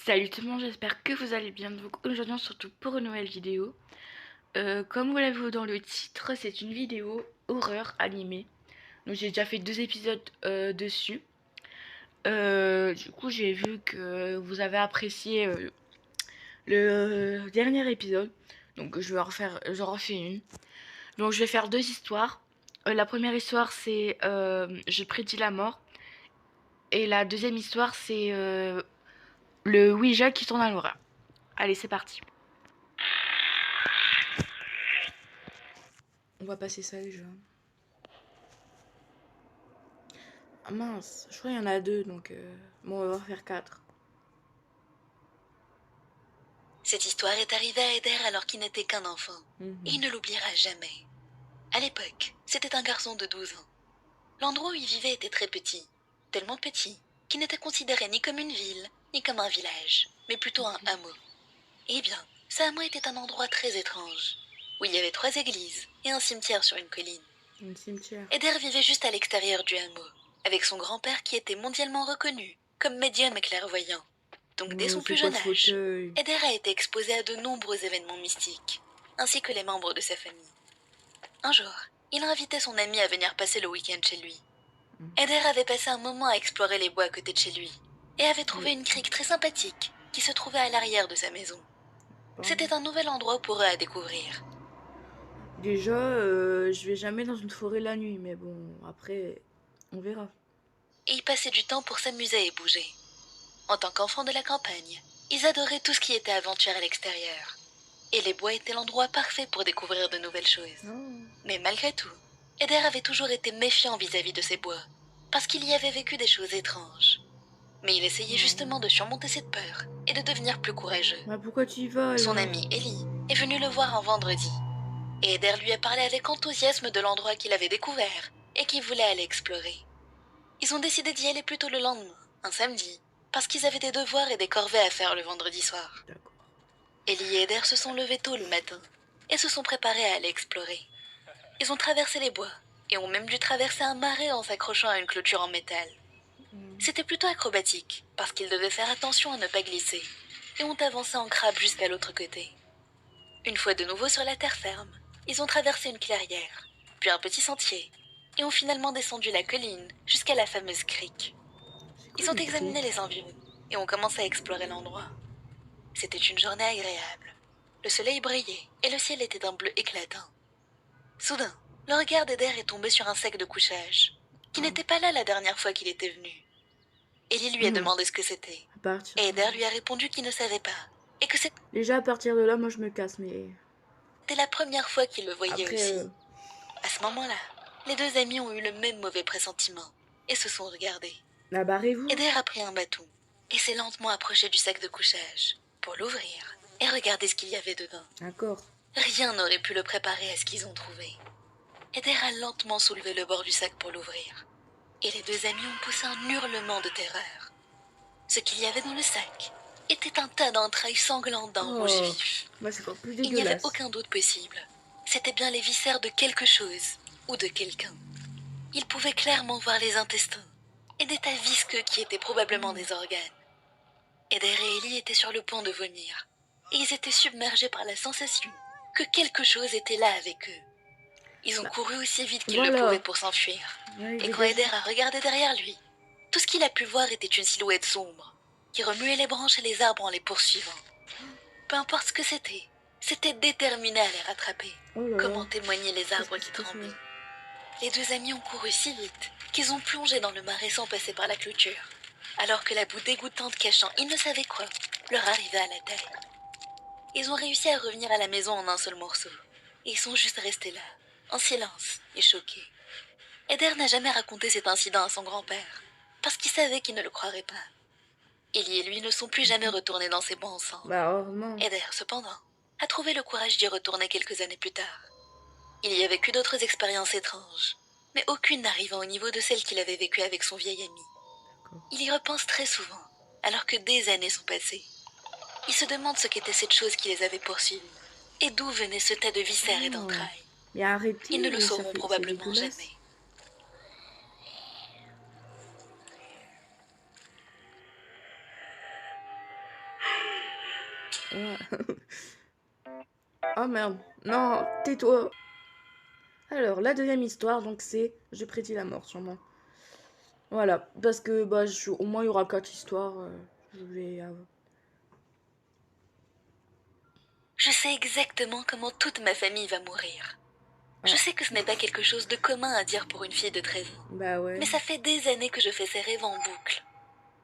Salut tout le monde, j'espère que vous allez bien. Donc aujourd'hui on se retrouve pour une nouvelle vidéo. Comme vous l'avez vu dans le titre, c'est une vidéo horreur animée. Donc j'ai déjà fait 2 épisodes dessus. Du coup j'ai vu que vous avez apprécié le dernier épisode. Donc j'en refais une. Donc je vais faire 2 histoires. La première histoire c'est Je prédis la mort. Et la deuxième histoire c'est le Ouija qui tourne à l'horreur. Allez c'est parti. On va passer ça déjà. Ah mince, je crois qu'il y en a 2, donc bon, on va en faire 4. Cette histoire est arrivée à Eder alors qu'il n'était qu'un enfant, et il ne l'oubliera jamais. À l'époque, c'était un garçon de 12 ans. L'endroit où il vivait était très petit, tellement petit qu'il n'était considéré ni comme une ville, ni comme un village, mais plutôt un hameau. Eh bien, ce hameau était un endroit très étrange, où il y avait 3 églises et un cimetière sur une colline. Un cimetière. Eder vivait juste à l'extérieur du hameau, avec son grand-père qui était mondialement reconnu comme médium et clairvoyant. Donc dès son plus C'est quoi jeune ce âge, fauteuil? Eder a été exposé à de nombreux événements mystiques, ainsi que les membres de sa famille. Un jour, il a invité son ami à venir passer le week-end chez lui. Eder avait passé un moment à explorer les bois à côté de chez lui, et avait trouvé une crique très sympathique qui se trouvait à l'arrière de sa maison. C'était un nouvel endroit pour eux à découvrir. Déjà, je vais jamais dans une forêt la nuit, mais bon, après, on verra. Et y passaient du temps pour s'amuser et bouger. En tant qu'enfants de la campagne, ils adoraient tout ce qui était aventure à l'extérieur. Et les bois étaient l'endroit parfait pour découvrir de nouvelles choses. Mais malgré tout, Eder avait toujours été méfiant vis-à-vis de ces bois, parce qu'il y avait vécu des choses étranges. Mais il essayait justement de surmonter cette peur et de devenir plus courageux. Bah pourquoi tu y vas Son alors? ami Ellie est venu le voir un vendredi, et Eder lui a parlé avec enthousiasme de l'endroit qu'il avait découvert et qu'il voulait aller explorer. Ils ont décidé d'y aller plutôt le lendemain, un samedi, parce qu'ils avaient des devoirs et des corvées à faire le vendredi soir. D'accord. Ellie et Eder se sont levés tôt le matin et se sont préparés à aller explorer. Ils ont traversé les bois et ont même dû traverser un marais en s'accrochant à une clôture en métal. C'était plutôt acrobatique parce qu'ils devaient faire attention à ne pas glisser et ont avancé en crabe jusqu'à l'autre côté. Une fois de nouveau sur la terre ferme, ils ont traversé une clairière, puis un petit sentier et ont finalement descendu la colline jusqu'à la fameuse crique. Ils ont examiné les environs et ont commencé à explorer l'endroit. C'était une journée agréable. Le soleil brillait et le ciel était d'un bleu éclatant. Soudain, le regard d'Eder est tombé sur un sac de couchage, qui n'était pas là la dernière fois qu'il était venu. Ellie lui a demandé ce que c'était, et Eder lui a répondu qu'il ne savait pas, et que c'était Déjà, à partir de là, moi je me casse, mais la première fois qu'il le voyait après, aussi. À ce moment-là, les deux amis ont eu le même mauvais pressentiment, et se sont regardés. barrez-vous. Eder a pris un bâton, et s'est lentement approché du sac de couchage, pour l'ouvrir, et regarder ce qu'il y avait dedans. D'accord. Rien n'aurait pu le préparer à ce qu'ils ont trouvé. Eder a lentement soulevé le bord du sac pour l'ouvrir, et les deux amis ont poussé un hurlement de terreur. Ce qu'il y avait dans le sac était un tas d'entrailles sanglantes d'un rouge vif. Moi c'est encore plus Il n'y avait dégueulasse. aucun doute possible. C'était bien les viscères de quelque chose ou de quelqu'un. Il pouvait clairement voir les intestins et des tas visqueux qui étaient probablement des organes. Eder et Ellie étaient sur le point de vomir, et ils étaient submergés par la sensation que quelque chose était là avec eux. Ils ont couru aussi vite qu'ils le pouvaient pour s'enfuir. Et quand Eder a regardé derrière lui, tout ce qu'il a pu voir était une silhouette sombre, qui remuait les branches et les arbres en les poursuivant. Peu importe ce que c'était déterminé à les rattraper, comme en témoignaient les arbres qui tremblaient. Les deux amis ont couru si vite qu'ils ont plongé dans le marais sans passer par la clôture, alors que la boue dégoûtante cachant ils ne savaient quoi leur arrivait à la taille. Ils ont réussi à revenir à la maison en un seul morceau, et ils sont juste restés là, en silence et choqués. Eder n'a jamais raconté cet incident à son grand-père, parce qu'il savait qu'il ne le croirait pas. Ellie et lui ne sont plus jamais retournés dans ces bois ensemble. Eder, cependant, a trouvé le courage d'y retourner quelques années plus tard. Il y a vécu d'autres expériences étranges, mais aucune n'arrivant au niveau de celle qu'il avait vécue avec son vieil ami. Il y repense très souvent, alors que des années sont passées. Il se demande ce qu'était cette chose qui les avait poursuivis, et d'où venait ce tas de viscères et d'entrailles. Mais arrêtez, Ils ne le sauront probablement jamais. Ouais. Oh merde. Non, tais-toi. Alors, la deuxième histoire, donc c'est Je prédis la mort, sûrement. Voilà, parce que bah, au moins il y aura 4 histoires. Je vais. Je sais exactement comment toute ma famille va mourir. Je Ah, sais que ce n'est pas quelque chose de commun à dire pour une fille de 13 ans. bah ouais. Mais ça fait des années que je fais ces rêves en boucle.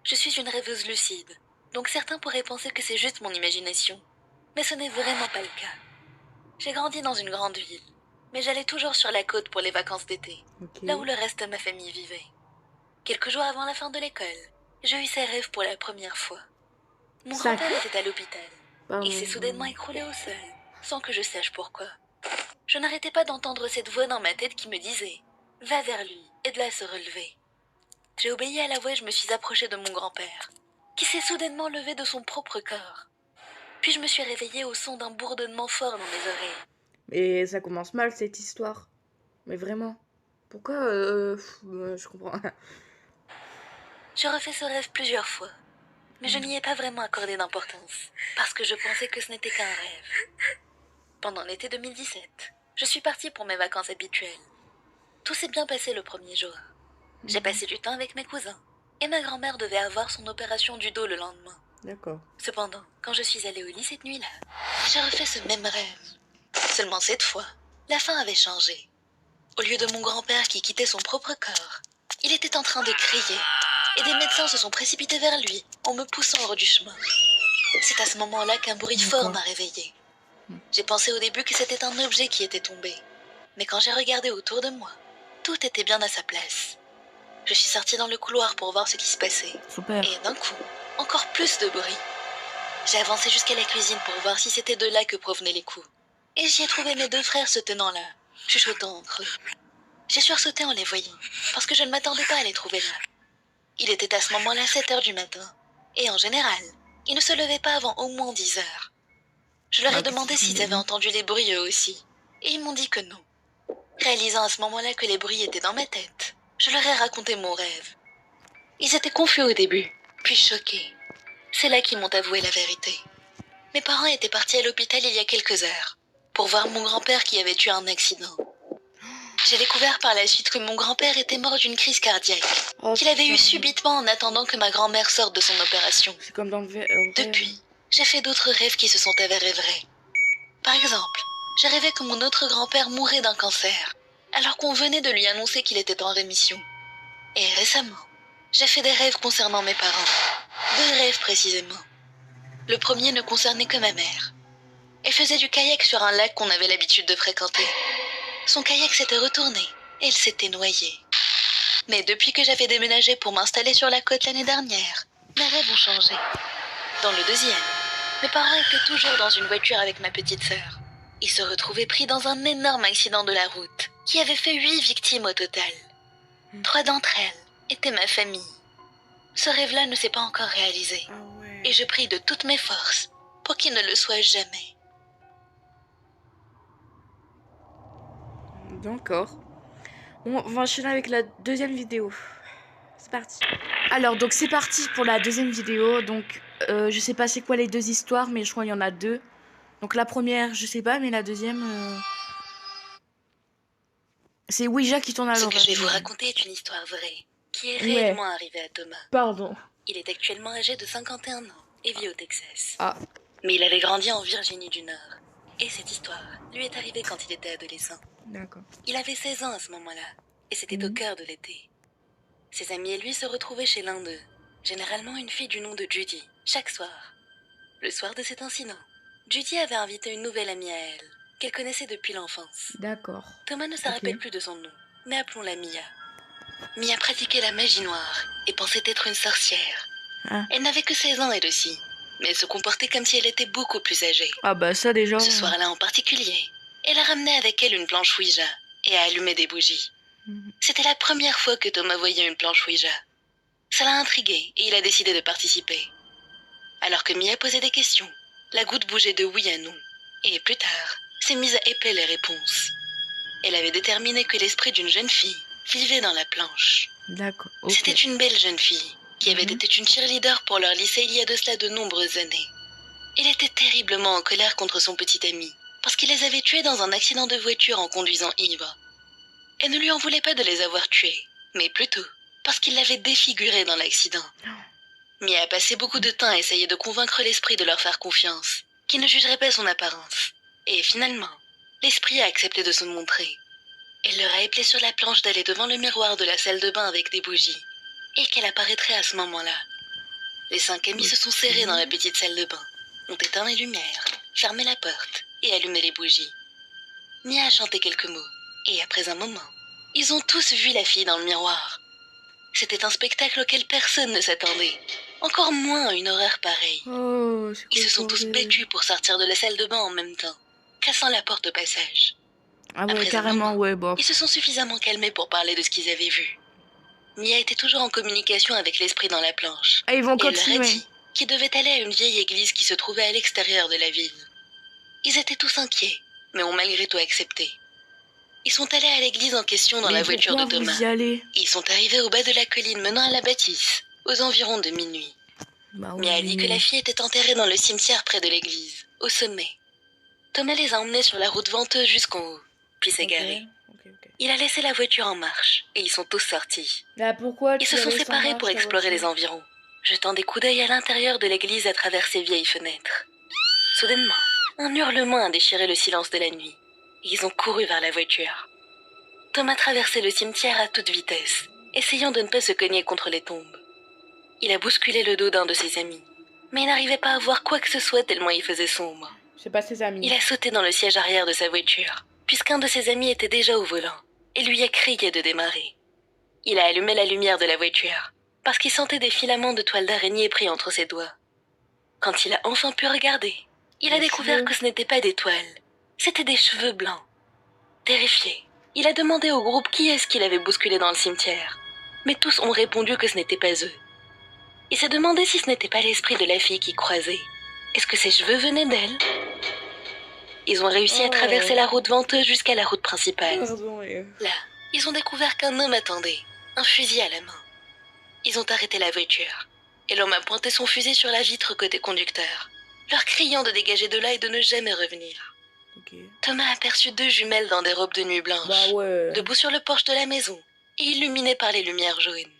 Je suis une rêveuse lucide, donc certains pourraient penser que c'est juste mon imagination. Mais ce n'est vraiment pas le cas. J'ai grandi dans une grande ville, mais j'allais toujours sur la côte pour les vacances d'été, Ok. là où le reste de ma famille vivait. Quelques jours avant la fin de l'école, j'ai eu ces rêves pour la première fois. Mon 5. grand-père était à l'hôpital. Il s'est Pardon. soudainement écroulé au sol, sans que je sache pourquoi. Je n'arrêtais pas d'entendre cette voix dans ma tête qui me disait « Va vers lui, aide-la à se relever ». J'ai obéi à la voix et je me suis approchée de mon grand-père, qui s'est soudainement levé de son propre corps. Puis je me suis réveillée au son d'un bourdonnement fort dans mes oreilles. Et ça commence mal cette histoire. Mais vraiment. Pourquoi je comprends. Je refais ce rêve plusieurs fois, mais je n'y ai pas vraiment accordé d'importance, parce que je pensais que ce n'était qu'un rêve. Pendant l'été 2017, je suis partie pour mes vacances habituelles. Tout s'est bien passé le premier jour. J'ai passé du temps avec mes cousins, et ma grand-mère devait avoir son opération du dos le lendemain. D'accord. Cependant, quand je suis allée au lit cette nuit-là, j'ai refait ce même rêve. Seulement cette fois, la fin avait changé. Au lieu de mon grand-père qui quittait son propre corps, il était en train de crier, et des médecins se sont précipités vers lui en me poussant hors du chemin. C'est à ce moment-là qu'un bruit fort m'a réveillée. J'ai pensé au début que c'était un objet qui était tombé, mais quand j'ai regardé autour de moi, tout était bien à sa place. Je suis sortie dans le couloir pour voir ce qui se passait, Super. et d'un coup, encore plus de bruit. J'ai avancé jusqu'à la cuisine pour voir si c'était de là que provenaient les coups. Et j'y ai trouvé mes deux frères se tenant là, chuchotant entre eux. J'ai sursauté en les voyant, parce que je ne m'attendais pas à les trouver là. Il était à ce moment-là 7 heures du matin, et en général, ils ne se levaient pas avant au moins 10 heures. Je leur ai demandé s'ils avaient entendu les bruits eux aussi, et ils m'ont dit que non. Réalisant à ce moment-là que les bruits étaient dans ma tête, je leur ai raconté mon rêve. Ils étaient confus au début, puis choqués. C'est là qu'ils m'ont avoué la vérité. Mes parents étaient partis à l'hôpital il y a quelques heures, pour voir mon grand-père qui avait eu un accident. J'ai découvert par la suite que mon grand-père était mort d'une crise cardiaque, qu'il avait eue subitement en attendant que ma grand-mère sorte de son opération. C'est comme dans le rêve. Depuis, j'ai fait d'autres rêves qui se sont avérés vrais. Par exemple, j'ai rêvé que mon autre grand-père mourait d'un cancer, alors qu'on venait de lui annoncer qu'il était en rémission. Et récemment, j'ai fait des rêves concernant mes parents. 2 rêves précisément. Le premier ne concernait que ma mère. Elle faisait du kayak sur un lac qu'on avait l'habitude de fréquenter. Son kayak s'était retourné et elle s'était noyée. Mais depuis que j'avais déménagé pour m'installer sur la côte l'année dernière, mes rêves ont changé. Dans le deuxième, mes parents étaient toujours dans une voiture avec ma petite sœur. Ils se retrouvaient pris dans un énorme accident de la route qui avait fait 8 victimes au total. 3 d'entre elles étaient ma famille. Ce rêve-là ne s'est pas encore réalisé. Ah ouais. Et je prie de toutes mes forces pour qu'il ne le soit jamais. D'accord. Bon, on va enchaîner avec la deuxième vidéo. C'est parti. Alors, donc c'est parti pour la deuxième vidéo. Donc, je sais pas c'est quoi les deux histoires, mais je crois qu'il y en a deux. Donc la première, je sais pas, mais la deuxième, c'est Ouija qui tourne à Ce que je vais l'oreille. vous raconter est une histoire vraie, qui est Ouais. réellement arrivée à Thomas. Pardon. Il est actuellement âgé de 51 ans et vit au Texas. Ah, Mais il avait grandi en Virginie du Nord. Et cette histoire lui est arrivée quand il était adolescent. d'accord. Il avait 16 ans à ce moment-là, et c'était au cœur de l'été. Ses amis et lui se retrouvaient chez l'un d'eux, généralement une fille du nom de Judy, chaque soir. Le soir de cet incident, Judy avait invité une nouvelle amie à elle, qu'elle connaissait depuis l'enfance. D'accord. Thomas ne se rappelle plus de son nom, mais appelons-la Mia. Mia pratiquait la magie noire et pensait être une sorcière. Ah. Elle n'avait que 16 ans elle aussi, mais elle se comportait comme si elle était beaucoup plus âgée. Ah bah ça déjà. Ce soir-là en particulier, elle a ramené avec elle une planche Ouija et a allumé des bougies. C'était la première fois que Thomas voyait une planche Ouija. Ça l'a intrigué et il a décidé de participer. Alors que Mia posait des questions, la goutte bougeait de oui à non. Et plus tard, s'est mise à épeler les réponses. Elle avait déterminé que l'esprit d'une jeune fille vivait dans la planche. D'accord. C'était Ok. une belle jeune fille qui avait été une cheerleader pour leur lycée il y a de cela de nombreuses années. Il était terriblement en colère contre son petit ami, parce qu'il les avait tués dans un accident de voiture en conduisant ivre. Elle ne lui en voulait pas de les avoir tués, mais plutôt parce qu'il l'avait défiguré dans l'accident. Mia a passé beaucoup de temps à essayer de convaincre l'esprit de leur faire confiance, qu'il ne jugerait pas son apparence. Et finalement, l'esprit a accepté de se montrer. Elle leur a éplé sur la planche d'aller devant le miroir de la salle de bain avec des bougies, et qu'elle apparaîtrait à ce moment-là. Les 5 amis se sont serrés dans la petite salle de bain, ont éteint les lumières, fermé la porte et allumé les bougies. Mia a chanté quelques mots, et après un moment, ils ont tous vu la fille dans le miroir. C'était un spectacle auquel personne ne s'attendait, encore moins à une horreur pareille. Oh, c'est quoi Ils se ce sont tous bordel? battus pour sortir de la salle de bain en même temps, cassant la porte au passage. Ah ouais, Après un carrément, moment, ouais, bof. ils se sont suffisamment calmés pour parler de ce qu'ils avaient vu. Mia était toujours en communication avec l'esprit dans la planche, Ah, ils vont et elle leur a continuer. dit qu'ils devaient aller à une vieille église qui se trouvait à l'extérieur de la ville. Ils étaient tous inquiets, mais ont malgré tout accepté. Ils sont allés à l'église en question dans Mais la voiture de pourquoi Thomas. vous y allez? Ils sont arrivés au bas de la colline menant à la bâtisse, aux environs de minuit. Bah Mia a ouais, dit que la fille était enterrée dans le cimetière près de l'église, au sommet. Thomas les a emmenés sur la route venteuse jusqu'en haut, puis s'est garé. Il a laissé la voiture en marche, et ils sont tous sortis. Bah pourquoi Ils tu se la sont laisses en séparés pour marche, ta explorer les voiture? environs, jetant des coups d'œil à l'intérieur de l'église à travers ses vieilles fenêtres. Soudainement, un hurlement a déchiré le silence de la nuit. Ils ont couru vers la voiture. Thomas traversait le cimetière à toute vitesse, essayant de ne pas se cogner contre les tombes. Il a bousculé le dos d'un de ses amis, mais il n'arrivait pas à voir quoi que ce soit tellement il faisait sombre. C'est pas ses amis. Il a sauté dans le siège arrière de sa voiture, puisqu'un de ses amis était déjà au volant, et lui a crié de démarrer. Il a allumé la lumière de la voiture, parce qu'il sentait des filaments de toile d'araignée pris entre ses doigts. Quand il a enfin pu regarder, il a Des découvert cheveux. que ce n'était pas des toiles, c'étaient des cheveux blancs. Terrifié, il a demandé au groupe qui est-ce qu'il avait bousculé dans le cimetière, mais tous ont répondu que ce n'était pas eux. Il s'est demandé si ce n'était pas l'esprit de la fille qui croisait. Est-ce que ses cheveux venaient d'elle? Ils ont réussi à traverser la route venteuse jusqu'à la route principale. Pardon, Là, ils ont découvert qu'un homme attendait, un fusil à la main. Ils ont arrêté la voiture, et l'homme a pointé son fusil sur la vitre côté conducteur, leur criant de dégager de là et de ne jamais revenir. Ok. Thomas a aperçu 2 jumelles dans des robes de nuit blanches, Bah ouais. debout sur le porche de la maison, et illuminées par les lumières jaunes.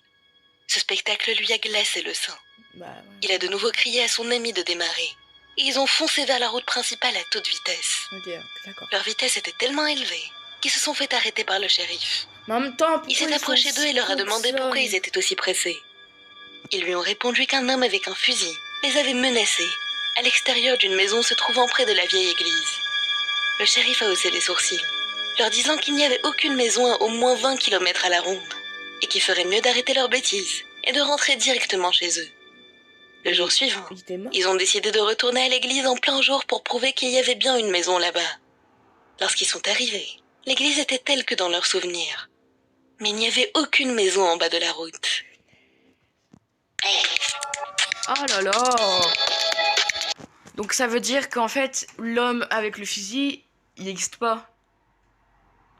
Ce spectacle lui a glacé le sang. Bah ouais. Il a de nouveau crié à son ami de démarrer, et ils ont foncé vers la route principale à toute vitesse. Ok, d'accord. Leur vitesse était tellement élevée qu'ils se sont fait arrêter par le shérif. Mais en même temps, pourquoi Il s'est approché d'eux et leur a demandé pourquoi ils étaient aussi pressés. Ils lui ont répondu qu'un homme avec un fusil les avait menacés, à l'extérieur d'une maison se trouvant près de la vieille église. Le shérif a haussé les sourcils, leur disant qu'il n'y avait aucune maison à au moins 20 km à la ronde, et qu'il ferait mieux d'arrêter leurs bêtises et de rentrer directement chez eux. Le jour suivant, ils ont décidé de retourner à l'église en plein jour pour prouver qu'il y avait bien une maison là-bas. Lorsqu'ils sont arrivés, l'église était telle que dans leurs souvenirs. Mais il n'y avait aucune maison en bas de la route. Oh là là. Donc ça veut dire qu'en fait, l'homme avec le fusil, il n'existe pas.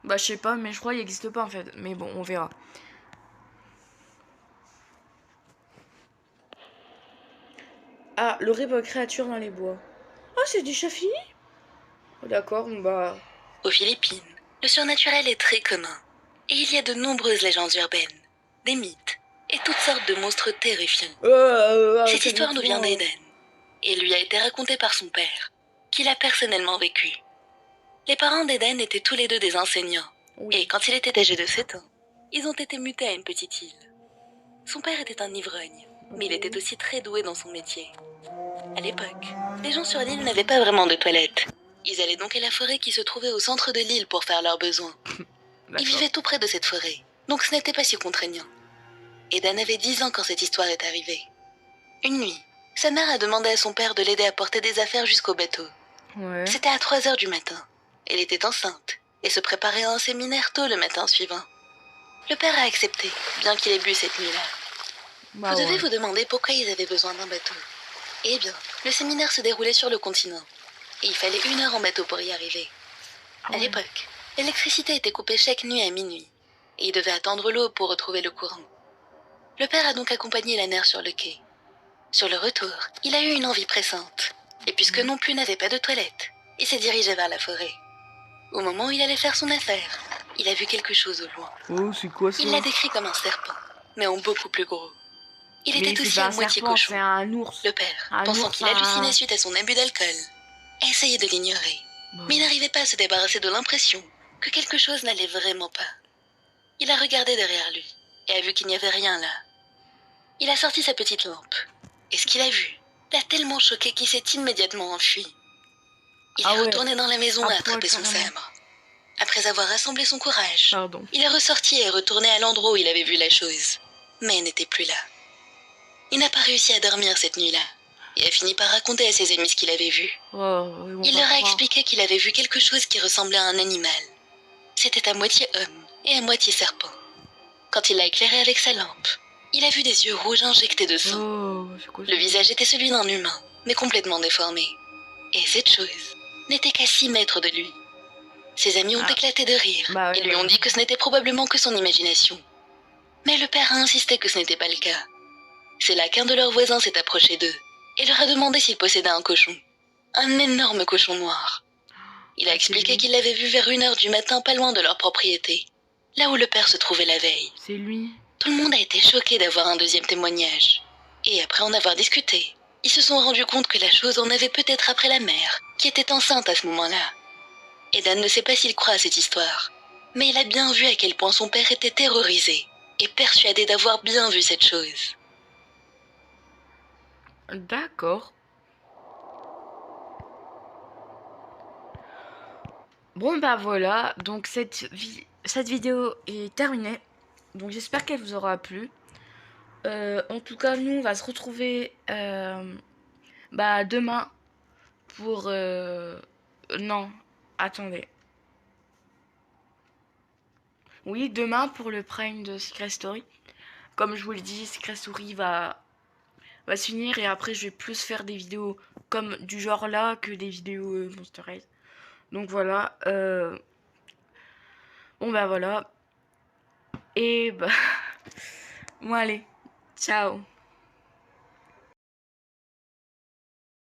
Bah je sais pas, mais je crois qu'il n'existe pas en fait. Mais bon, on verra. Ah, le rêve créature dans les bois. Ah, c'est déjà fini? D'accord, bon bah... Aux Philippines, le surnaturel est très commun. Et il y a de nombreuses légendes urbaines, des mythes et toutes sortes de monstres terrifiants. Cette histoire nous vient d'Eden et lui a été racontée par son père, qui l'a personnellement vécu. Les parents d'Eden étaient tous les deux des enseignants, et quand il était âgé de 7 ans, ils ont été mutés à une petite île. Son père était un ivrogne, mais il était aussi très doué dans son métier. À l'époque, les gens sur l'île n'avaient pas vraiment de toilettes. Ils allaient donc à la forêt qui se trouvait au centre de l'île pour faire leurs besoins. Ils vivaient tout près de cette forêt, donc ce n'était pas si contraignant. Eden avait 10 ans quand cette histoire est arrivée. Une nuit, sa mère a demandé à son père de l'aider à porter des affaires jusqu'au bateau. Ouais. C'était à 3 heures du matin. Elle était enceinte et se préparait à un séminaire tôt le matin suivant. Le père a accepté, bien qu'il ait bu cette nuit-là. Bah Vous devez ouais. vous demander pourquoi ils avaient besoin d'un bateau. Eh bien, le séminaire se déroulait sur le continent, et il fallait 1 heure en bateau pour y arriver. À l'époque, l'électricité était coupée chaque nuit à minuit, et il devait attendre l'eau pour retrouver le courant. Le père a donc accompagné la mère sur le quai. Sur le retour, il a eu une envie pressante. Et puisque non plus n'avait pas de toilette, il s'est dirigé vers la forêt. Au moment où il allait faire son affaire, il a vu quelque chose au loin. Oh, c'est quoi ça? Il l'a décrit comme un serpent, mais en beaucoup plus gros. Il Mais était c'est aussi pas à un moitié serpent, cochon. c'est un ours. Le père, Un pensant ours, qu'il hallucinait suite à son abus d'alcool, a essayé de l'ignorer. Bon. Mais il n'arrivait pas à se débarrasser de l'impression que quelque chose n'allait vraiment pas. Il a regardé derrière lui et a vu qu'il n'y avait rien là. Il a sorti sa petite lampe. Et ce qu'il a vu l'a tellement choqué qu'il s'est immédiatement enfui. Il Ah est ouais. retourné dans la maison À à poil, attraper son carrément. sabre. Après avoir rassemblé son courage, Pardon. il est ressorti et est retourné à l'endroit où il avait vu la chose. Mais elle n'était plus là. Il n'a pas réussi à dormir cette nuit-là et a fini par raconter à ses amis ce qu'il avait vu. Oh, Il leur a expliqué qu'il avait vu quelque chose qui ressemblait à un animal. C'était à moitié homme et à moitié serpent. Quand il l'a éclairé avec sa lampe, il a vu des yeux rouges injectés de sang. Oh, c'est quoi ça? Le visage était celui d'un humain, mais complètement déformé. Et cette chose n'était qu'à 6 mètres de lui. Ses amis ont éclaté de rire Bah ouais, et lui ont dit que ce n'était probablement que son imagination. Mais le père a insisté que ce n'était pas le cas. C'est là qu'un de leurs voisins s'est approché d'eux et leur a demandé s'ils possédaient un cochon. Un énorme cochon noir. Il a expliqué qu'il l'avait vu vers 1h du matin pas loin de leur propriété, là où le père se trouvait la veille. C'est lui. Tout le monde a été choqué d'avoir un deuxième témoignage. Et après en avoir discuté, ils se sont rendus compte que la chose en avait peut-être après la mère, qui était enceinte à ce moment-là. Et Dan ne sait pas s'il croit à cette histoire, mais il a bien vu à quel point son père était terrorisé et persuadé d'avoir bien vu cette chose. D'accord. Bon bah voilà, donc cette vidéo est terminée. Donc j'espère qu'elle vous aura plu. En tout cas, nous on va se retrouver demain pour... non, attendez. Oui, demain pour le prime de Secret Story. Comme je vous le dis, Secret Story va se finir et après je vais plus faire des vidéos comme du genre là que des vidéos Monster Rise. Donc voilà. Bon bah voilà. Et bah... bon allez. Ciao.